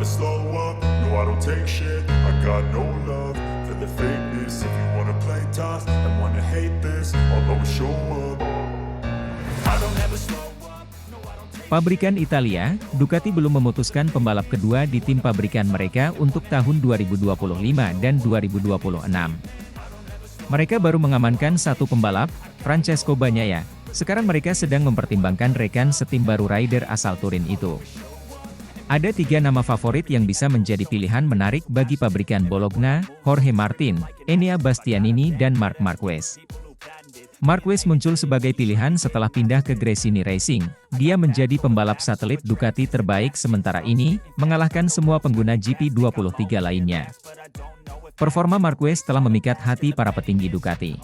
slow up, no I don't take shit. I got no love for the fakeness. If you wanna play tough and wanna hate this, I'll always show up. I don't ever slow up, no I don't take. Pabrikan Italia, Ducati belum memutuskan pembalap kedua di tim pabrikan mereka untuk tahun 2025 dan 2026. Mereka baru mengamankan satu pembalap, Francesco Bagnaia. Sekarang mereka sedang mempertimbangkan rekan setim baru rider asal Turin itu. Ada 3 nama favorit yang bisa menjadi pilihan menarik bagi pabrikan Bologna: Jorge Martin, Enea Bastianini dan Marc Marquez. Marquez muncul sebagai pilihan setelah pindah ke Gresini Racing. Dia menjadi pembalap satelit Ducati terbaik sementara ini, mengalahkan semua pengguna GP23 lainnya. Performa Marquez telah memikat hati para petinggi Ducati.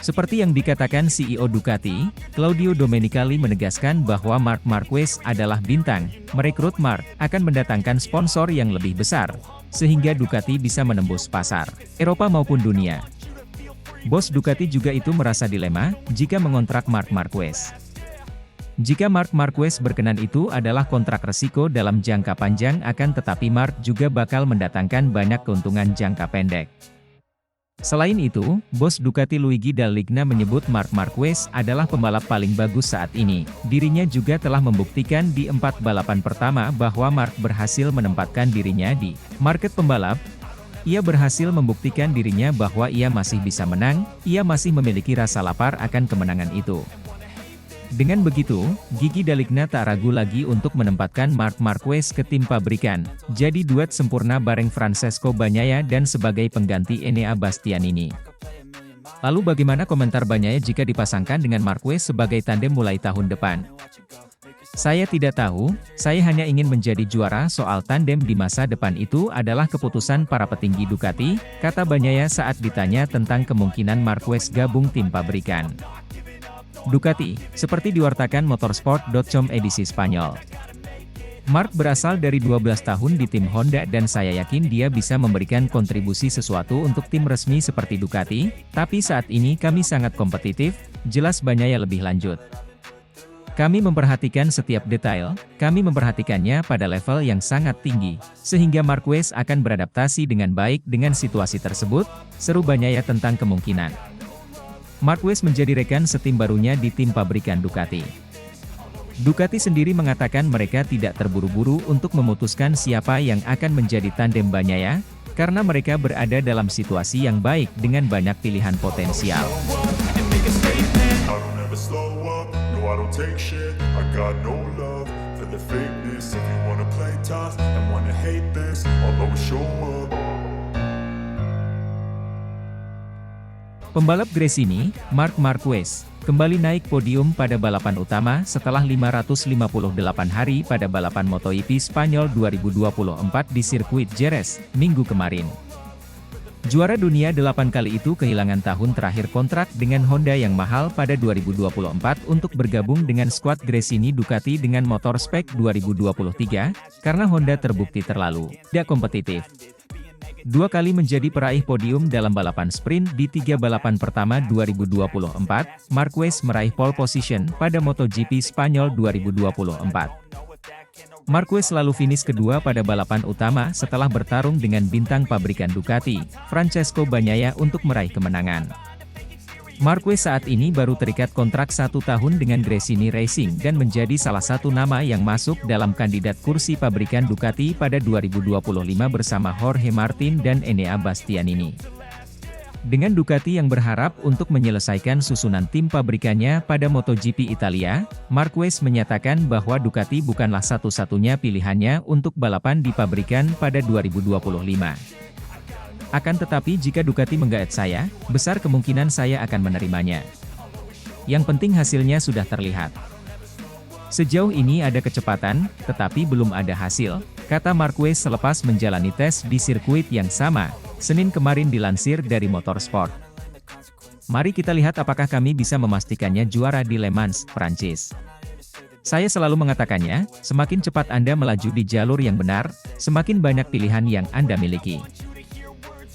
Seperti yang dikatakan CEO Ducati, Claudio Domenicali menegaskan bahwa Marc Marquez adalah bintang. Merekrut Marc akan mendatangkan sponsor yang lebih besar, sehingga Ducati bisa menembus pasar Eropa maupun dunia. Bos Ducati juga itu merasa dilema jika mengontrak Marc Marquez. Jika Marc Marquez berkenan, itu adalah kontrak resiko dalam jangka panjang, akan tetapi Marc juga bakal mendatangkan banyak keuntungan jangka pendek. Selain itu, bos Ducati Luigi Dall'Igna menyebut Marc Marquez adalah pembalap paling bagus saat ini. Dirinya juga telah membuktikan di 4 balapan pertama bahwa Marc berhasil menempatkan dirinya di market pembalap. Ia berhasil membuktikan dirinya bahwa ia masih bisa menang, ia masih memiliki rasa lapar akan kemenangan itu. Dengan begitu, Gigi Dall'Igna tak ragu lagi untuk menempatkan Marc Marquez ke tim pabrikan, jadi duet sempurna bareng Francesco Bagnaia dan sebagai pengganti Enea Bastianini. Lalu bagaimana komentar Bagnaia jika dipasangkan dengan Marquez sebagai tandem mulai tahun depan? Saya tidak tahu, saya hanya ingin menjadi juara. Soal tandem di masa depan itu adalah keputusan para petinggi Ducati, kata Bagnaia saat ditanya tentang kemungkinan Marquez gabung tim pabrikan Ducati, seperti diwartakan motorsport.com edisi Spanyol. Marc berasal dari 12 tahun di tim Honda dan saya yakin dia bisa memberikan kontribusi sesuatu untuk tim resmi seperti Ducati, tapi saat ini kami sangat kompetitif, jelas Bagnaia lebih lanjut. Kami memperhatikan setiap detail, kami memperhatikannya pada level yang sangat tinggi, sehingga Marquez akan beradaptasi dengan baik dengan situasi tersebut, seru Bagnaia tentang kemungkinan Marquez menjadi rekan setim barunya di tim pabrikan Ducati. Ducati sendiri mengatakan mereka tidak terburu-buru untuk memutuskan siapa yang akan menjadi tandem Bagnaia, karena mereka berada dalam situasi yang baik dengan banyak pilihan potensial. Pembalap Gresini, Marc Marquez, kembali naik podium pada balapan utama setelah 558 hari pada balapan MotoGP Spanyol 2024 di sirkuit Jerez, Minggu kemarin. Juara dunia 8 kali itu kehilangan tahun terakhir kontrak dengan Honda yang mahal pada 2024 untuk bergabung dengan skuad Gresini Ducati dengan motor spek 2023, karena Honda terbukti terlalu tidak kompetitif. 2 kali menjadi peraih podium dalam balapan sprint di 3 balapan pertama 2024, Marquez meraih pole position pada MotoGP Spanyol 2024. Marquez selalu finish kedua pada balapan utama setelah bertarung dengan bintang pabrikan Ducati, Francesco Bagnaia untuk meraih kemenangan. Marquez saat ini baru terikat kontrak 1 tahun dengan Gresini Racing dan menjadi salah satu nama yang masuk dalam kandidat kursi pabrikan Ducati pada 2025 bersama Jorge Martin dan Enea Bastianini. Dengan Ducati yang berharap untuk menyelesaikan susunan tim pabrikannya pada MotoGP Italia, Marquez menyatakan bahwa Ducati bukanlah satu-satunya pilihannya untuk balapan di pabrikan pada 2025. Akan tetapi jika Ducati menggaet saya, besar kemungkinan saya akan menerimanya. Yang penting hasilnya sudah terlihat. Sejauh ini ada kecepatan, tetapi belum ada hasil, kata Marquez selepas menjalani tes di sirkuit yang sama, Senin kemarin dilansir dari Motorsport. Mari kita lihat apakah kami bisa memastikannya juara di Le Mans, Prancis. Saya selalu mengatakannya, semakin cepat Anda melaju di jalur yang benar, semakin banyak pilihan yang Anda miliki.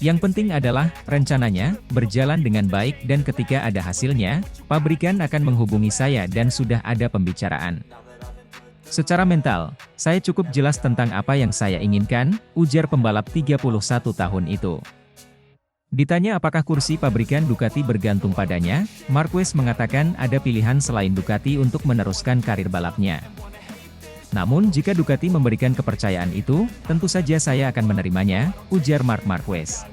Yang penting adalah, rencananya, berjalan dengan baik dan ketika ada hasilnya, pabrikan akan menghubungi saya dan sudah ada pembicaraan. Secara mental, saya cukup jelas tentang apa yang saya inginkan, ujar pembalap 31 tahun itu. Ditanya apakah kursi pabrikan Ducati bergantung padanya, Marquez mengatakan ada pilihan selain Ducati untuk meneruskan karir balapnya. Namun jika Ducati memberikan kepercayaan itu, tentu saja saya akan menerimanya, ujar Marc Marquez.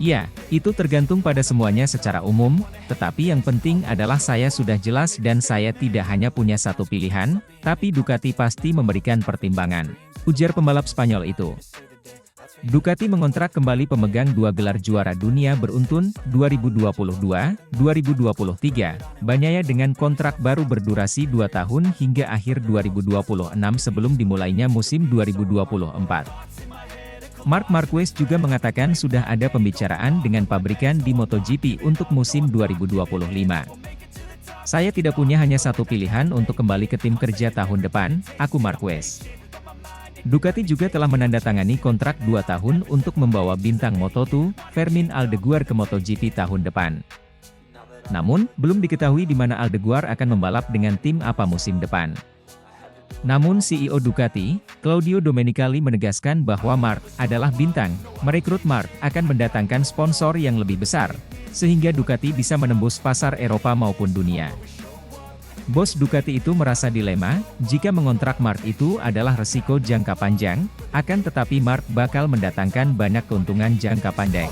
Ya, itu tergantung pada semuanya secara umum, tetapi yang penting adalah saya sudah jelas dan saya tidak hanya punya satu pilihan, tapi Ducati pasti memberikan pertimbangan, ujar pembalap Spanyol itu. Ducati mengontrak kembali pemegang 2 gelar juara dunia beruntun, 2022-2023, Bagnaia dengan kontrak baru berdurasi 2 tahun hingga akhir 2026 sebelum dimulainya musim 2024. Marc Marquez juga mengatakan sudah ada pembicaraan dengan pabrikan di MotoGP untuk musim 2025. Saya tidak punya hanya satu pilihan untuk kembali ke tim kerja tahun depan, aku Marquez. Ducati juga telah menandatangani kontrak 2 tahun untuk membawa bintang Moto2, Fermin Aldeguer ke MotoGP tahun depan. Namun, belum diketahui di mana Aldeguer akan membalap dengan tim apa musim depan. Namun CEO Ducati, Claudio Domenicali menegaskan bahwa Marc adalah bintang, merekrut Marc akan mendatangkan sponsor yang lebih besar, sehingga Ducati bisa menembus pasar Eropa maupun dunia. Bos Ducati itu merasa dilema, jika mengontrak Marc itu adalah resiko jangka panjang, akan tetapi Marc bakal mendatangkan banyak keuntungan jangka pendek.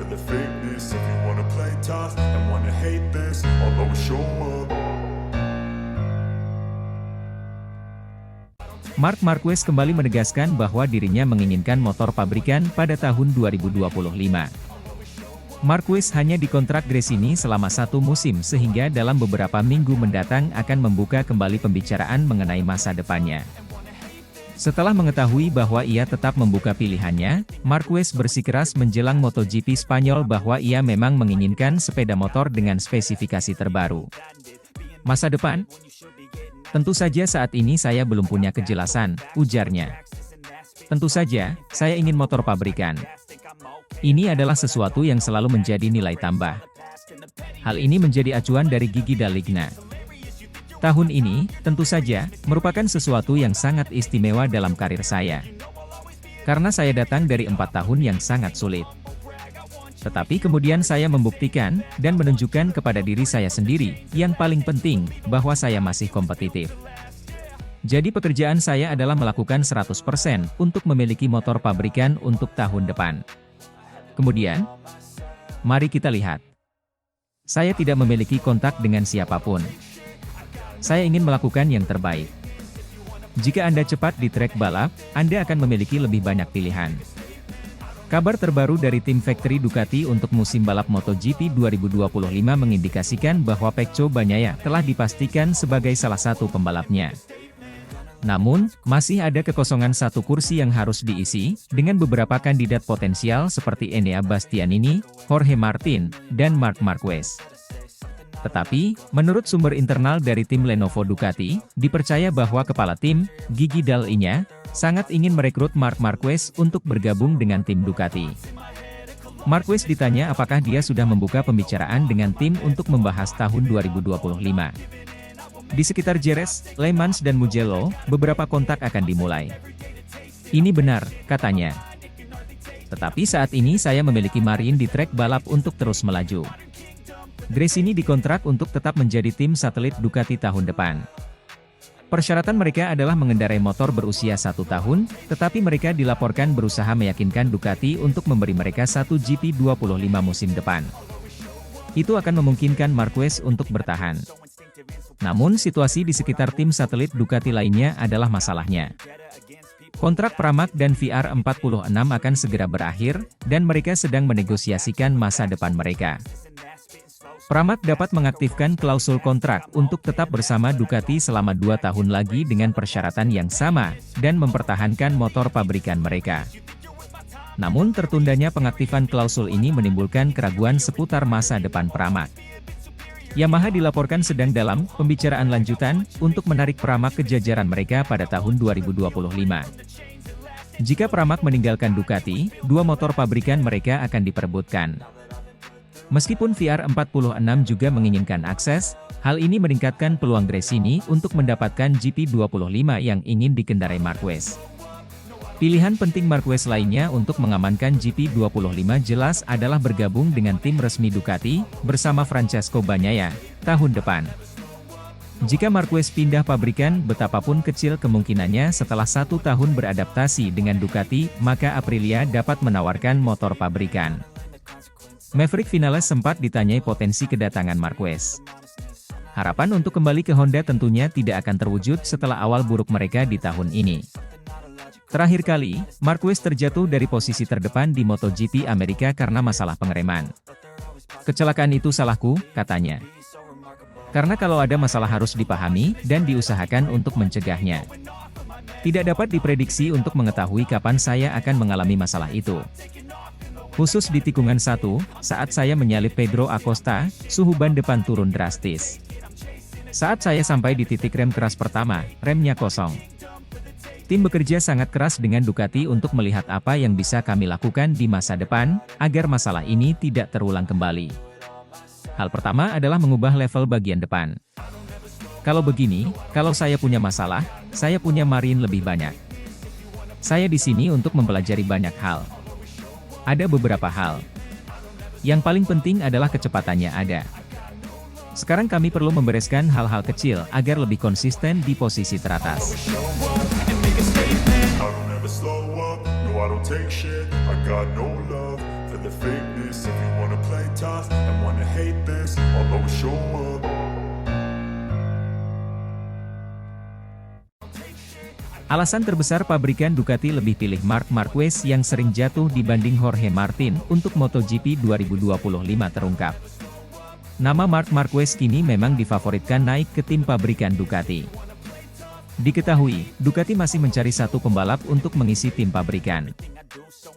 The fakeness, if you wanna play tough and wanna hate this, I'll always show up. Marc Marquez kembali menegaskan bahwa dirinya menginginkan motor pabrikan pada tahun 2025. Marquez hanya dikontrak Gresini selama 1 musim sehingga dalam beberapa minggu mendatang akan membuka kembali pembicaraan mengenai masa depannya. Setelah mengetahui bahwa ia tetap membuka pilihannya, Marquez bersikeras menjelang MotoGP Spanyol bahwa ia memang menginginkan sepeda motor dengan spesifikasi terbaru. Masa depan? Tentu saja saat ini saya belum punya kejelasan, ujarnya. Tentu saja, saya ingin motor pabrikan. Ini adalah sesuatu yang selalu menjadi nilai tambah. Hal ini menjadi acuan dari Gigi D'Aligna. Tahun ini, tentu saja, merupakan sesuatu yang sangat istimewa dalam karir saya. Karena saya datang dari 4 tahun yang sangat sulit. Tetapi kemudian saya membuktikan, dan menunjukkan kepada diri saya sendiri, yang paling penting, bahwa saya masih kompetitif. Jadi pekerjaan saya adalah melakukan 100% untuk memiliki motor pabrikan untuk tahun depan. Kemudian, mari kita lihat. Saya tidak memiliki kontak dengan siapapun. Saya ingin melakukan yang terbaik. Jika Anda cepat di trek balap, Anda akan memiliki lebih banyak pilihan. Kabar terbaru dari tim Factory Ducati untuk musim balap MotoGP 2025 mengindikasikan bahwa Pecco Bagnaia telah dipastikan sebagai salah satu pembalapnya. Namun, masih ada kekosongan 1 kursi yang harus diisi, dengan beberapa kandidat potensial seperti Enea Bastianini, Jorge Martin, dan Marc Marquez. Tetapi, menurut sumber internal dari tim Lenovo Ducati, dipercaya bahwa kepala tim, Gigi D'Aligna, sangat ingin merekrut Marc Marquez untuk bergabung dengan tim Ducati. Marquez ditanya apakah dia sudah membuka pembicaraan dengan tim untuk membahas tahun 2025. Di sekitar Jerez, Le Mans dan Mugello, beberapa kontak akan dimulai. Ini benar, katanya. Tetapi saat ini saya memiliki Marin di trek balap untuk terus melaju. Gresini dikontrak untuk tetap menjadi tim satelit Ducati tahun depan. Persyaratan mereka adalah mengendarai motor berusia 1 tahun, tetapi mereka dilaporkan berusaha meyakinkan Ducati untuk memberi mereka 1 GP25 musim depan. Itu akan memungkinkan Marquez untuk bertahan. Namun situasi di sekitar tim satelit Ducati lainnya adalah masalahnya. Kontrak Pramac dan VR46 akan segera berakhir, dan mereka sedang menegosiasikan masa depan mereka. Pramac dapat mengaktifkan klausul kontrak untuk tetap bersama Ducati selama 2 tahun lagi dengan persyaratan yang sama, dan mempertahankan motor pabrikan mereka. Namun tertundanya pengaktifan klausul ini menimbulkan keraguan seputar masa depan Pramac. Yamaha dilaporkan sedang dalam pembicaraan lanjutan untuk menarik Pramac ke jajaran mereka pada tahun 2025. Jika Pramac meninggalkan Ducati, 2 motor pabrikan mereka akan diperebutkan. Meskipun VR46 juga menginginkan akses, hal ini meningkatkan peluang Gresini untuk mendapatkan GP25 yang ingin dikendarai Marquez. Pilihan penting Marquez lainnya untuk mengamankan GP25 jelas adalah bergabung dengan tim resmi Ducati, bersama Francesco Bagnaia, tahun depan. Jika Marquez pindah pabrikan, betapapun kecil kemungkinannya setelah 1 tahun beradaptasi dengan Ducati, maka Aprilia dapat menawarkan motor pabrikan. Maverick Vinales sempat ditanyai potensi kedatangan Marquez. Harapan untuk kembali ke Honda tentunya tidak akan terwujud setelah awal buruk mereka di tahun ini. Terakhir kali, Marquez terjatuh dari posisi terdepan di MotoGP Amerika karena masalah pengereman. "Kecelakaan itu salahku," katanya. "Karena kalau ada masalah harus dipahami, dan diusahakan untuk mencegahnya. Tidak dapat diprediksi untuk mengetahui kapan saya akan mengalami masalah itu. Khusus di tikungan 1, saat saya menyalip Pedro Acosta, suhu ban depan turun drastis. Saat saya sampai di titik rem keras pertama, remnya kosong. Tim bekerja sangat keras dengan Ducati untuk melihat apa yang bisa kami lakukan di masa depan, agar masalah ini tidak terulang kembali. Hal pertama adalah mengubah level bagian depan. Kalau begini, kalau saya punya masalah, saya punya margin lebih banyak. Saya di sini untuk mempelajari banyak hal. Ada beberapa hal. Yang paling penting adalah kecepatannya ada. Sekarang kami perlu membereskan hal-hal kecil agar lebih konsisten di posisi teratas." I don't ever slow up, no I don't take shit. I got no love for the fakeness. If you wanna play tough and wanna hate this, I'll always show up. Alasan terbesar pabrikan Ducati lebih pilih Marc Marquez yang sering jatuh dibanding Jorge Martin untuk MotoGP 2025 terungkap. Nama Marc Marquez kini memang difavoritkan naik ke tim pabrikan Ducati. Diketahui, Ducati masih mencari 1 pembalap untuk mengisi tim pabrikan.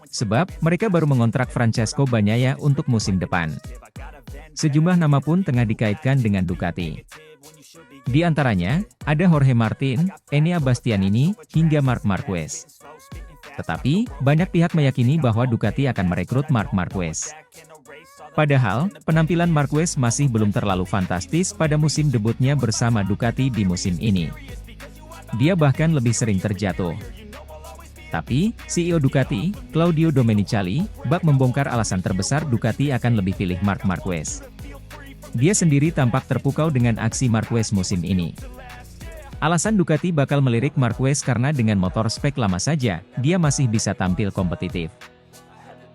Sebab, mereka baru mengontrak Francesco Bagnaia untuk musim depan. Sejumlah nama pun tengah dikaitkan dengan Ducati. Di antaranya, ada Jorge Martin, Enea Bastianini, hingga Marc Marquez. Tetapi, banyak pihak meyakini bahwa Ducati akan merekrut Marc Marquez. Padahal, penampilan Marquez masih belum terlalu fantastis pada musim debutnya bersama Ducati di musim ini. Dia bahkan lebih sering terjatuh. Tapi, CEO Ducati, Claudio Domenicali, bak membongkar alasan terbesar Ducati akan lebih pilih Marc Marquez. Dia sendiri tampak terpukau dengan aksi Marquez musim ini. Alasan Ducati bakal melirik Marquez karena dengan motor spek lama saja, dia masih bisa tampil kompetitif.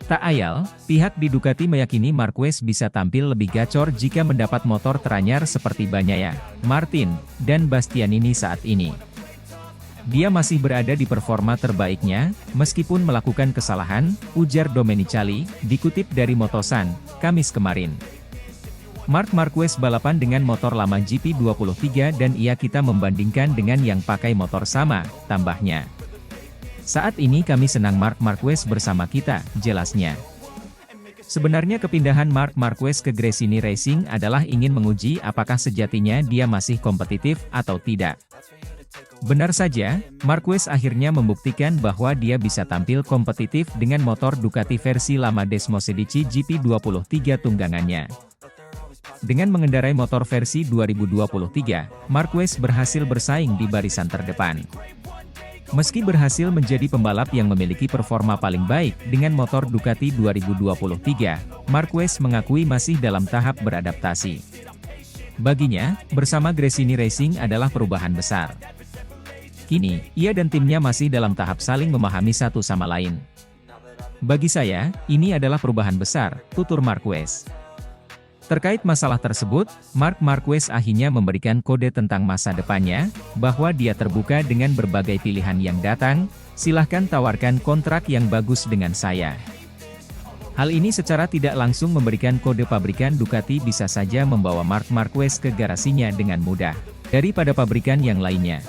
Tak ayal, pihak di Ducati meyakini Marquez bisa tampil lebih gacor jika mendapat motor teranyar seperti Bagnaia, Martin, dan Bastianini saat ini. Dia masih berada di performa terbaiknya, meskipun melakukan kesalahan, ujar Domenicali, dikutip dari Motosan, Kamis kemarin. Marc Marquez balapan dengan motor lama GP23 dan kita membandingkan dengan yang pakai motor sama, tambahnya. Saat ini kami senang Marc Marquez bersama kita, jelasnya. Sebenarnya kepindahan Marc Marquez ke Gresini Racing adalah ingin menguji apakah sejatinya dia masih kompetitif atau tidak. Benar saja, Marquez akhirnya membuktikan bahwa dia bisa tampil kompetitif dengan motor Ducati versi lama Desmosedici GP23 tunggangannya. Dengan mengendarai motor versi 2023, Marquez berhasil bersaing di barisan terdepan. Meski berhasil menjadi pembalap yang memiliki performa paling baik dengan motor Ducati 2023, Marquez mengakui masih dalam tahap beradaptasi. Baginya, bersama Gresini Racing adalah perubahan besar. Kini, ia dan timnya masih dalam tahap saling memahami satu sama lain. Bagi saya, ini adalah perubahan besar, tutur Marquez. Terkait masalah tersebut, Marc Marquez akhirnya memberikan kode tentang masa depannya, bahwa dia terbuka dengan berbagai pilihan yang datang, silahkan tawarkan kontrak yang bagus dengan saya. Hal ini secara tidak langsung memberikan kode pabrikan Ducati bisa saja membawa Marc Marquez ke garasinya dengan mudah, daripada pabrikan yang lainnya.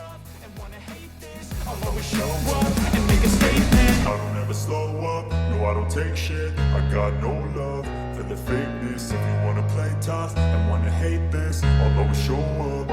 I don't take shit, I got no love for the fakeness. If you wanna play tough and wanna hate this, I'll always show up.